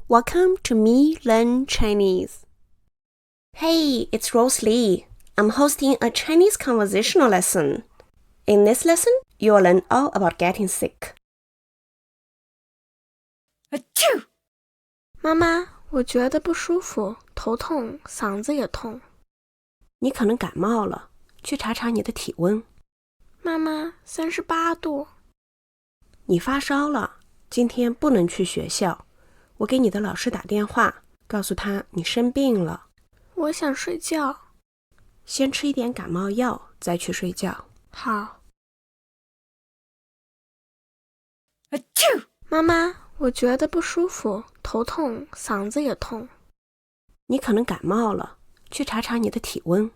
Welcome to MeeLearn-Chinese. Hey, it's Rose Lee. I'm hosting a Chinese conversational lesson. In this lesson, you'll learn all about getting sick. 妈妈，我觉得不舒服，头痛，嗓子也痛。你可能感冒了，去查查你的体温。妈妈，38度。你发烧了，今天不能去学校。我给你的老师打电话，告诉他你生病了。我想睡觉。先吃一点感冒药，再去睡觉。好。妈妈，我觉得不舒服，头痛，嗓子也痛。你可能感冒了，去查查你的体温。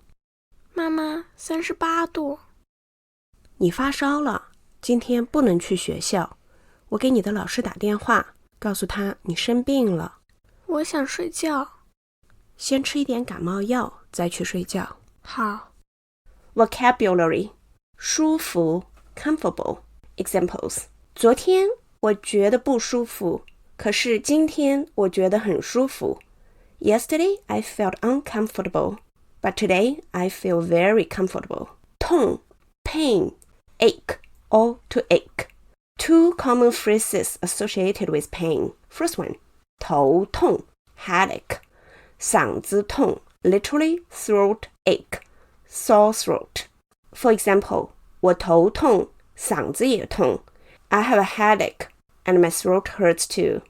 妈妈，38度。你发烧了，今天不能去学校。我给你的老师打电话，告诉他你生病了。我想睡觉。先吃一点感冒药，再去睡觉。好。Vocabulary 舒服 comfortable. Examples 昨天我觉得不舒服，可是今天我觉得很舒服。Yesterday I felt uncomfortable, but today I feel very comfortable. 痛 pain, ache or to ache. Two common phrases associated with pain. First one, 头痛 headache. 嗓子痛 literally throat ache, sore throat. For example, 我头痛，嗓子也痛。I have a headache and my throat hurts too.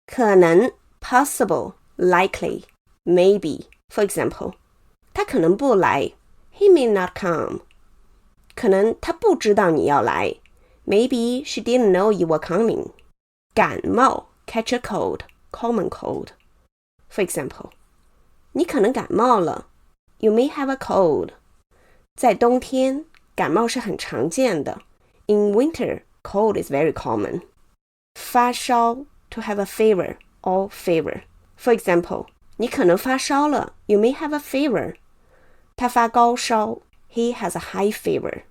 可能 possible, likely, maybe. For example, 他可能不来 He may not come. 可能他不知道你要来Maybe she didn't know you were coming. 感冒 catch a cold, common cold. For example, 你可能感冒了 You may have a cold. 在冬天，感冒是很常见的 In winter, cold is very common. 发烧 to have a fever or fever. For example, 你可能发烧了 You may have a fever. 他发高烧 He has a high fever.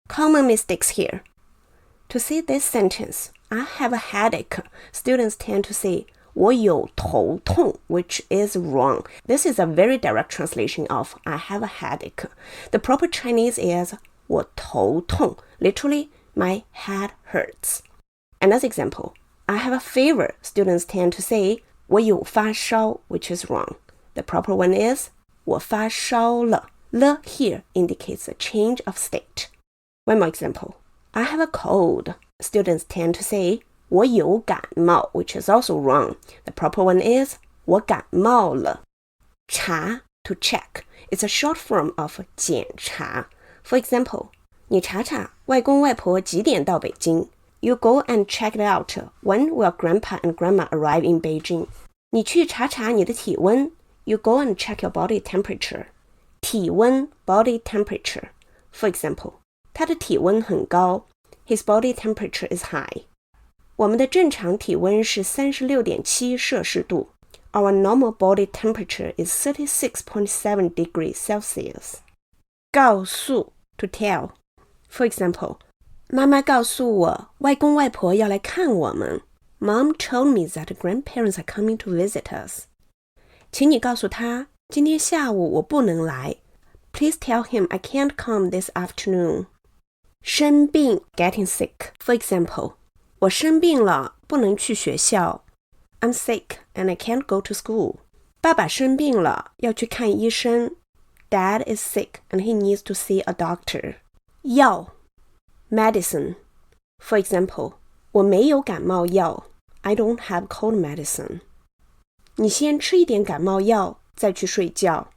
Common mistakes here.To say this sentence, I have a headache, students tend to say, 我有头痛, which is wrong. This is a very direct translation of I have a headache. The proper Chinese is 我头痛, literally, my head hurts. Another example, I have a fever. Students tend to say, 我有发烧, which is wrong. The proper one is 我发烧了. Le here indicates a change of state. One more example.I have a cold. Students tend to say, 我有感冒, which is also wrong. The proper one is, 我感冒了。查 to check. It's a short form of 检查. For example, 你查查外公外婆几点到北京 You go and check it out. When will grandpa and grandma arrive in Beijing? 你去查查你的体温 You go and check your body temperature. 体温 body temperature. For example,他的体温很高 His body temperature is high. 我们的正常体温是 36.7 摄氏度 Our normal body temperature is 36.7 degrees Celsius. 告诉 to tell. For example, 妈妈告诉我外公外婆要来看我们 Mom told me that grandparents are coming to visit us. 请你告诉他今天下午我不能来 Please tell him I can't come this afternoon.生病 getting sick. For example, 我生病了，不能去学校。I'm sick and I can't go to school. 爸爸生病了，要去看医生。Dad is sick and he needs to see a doctor. 药 medicine. For example, 我没有感冒药。I don't have cold medicine. 你先吃一点感冒药，再去睡觉。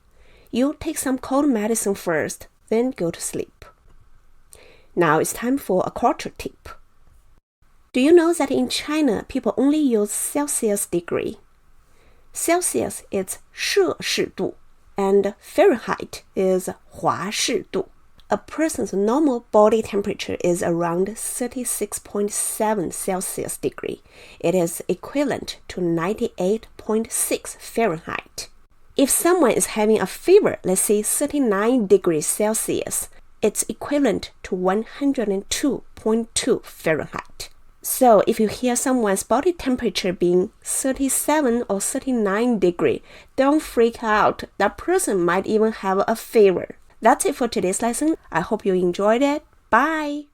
You take some cold medicine first, then go to sleep.Now it's time for a culture tip. Do you know that in China, people only use Celsius degree? Celsius is 摄氏度 and Fahrenheit is 华氏度. A person's normal body temperature is around 36.7 Celsius degree. It is equivalent to 98.6 Fahrenheit. If someone is having a fever, let's say 39 degrees Celsius, it's equivalent to 102.2 Fahrenheit. So if you hear someone's body temperature being 37 or 39 degree, don't freak out. That person might even have a fever. That's it for today's lesson. I hope you enjoyed it. Bye!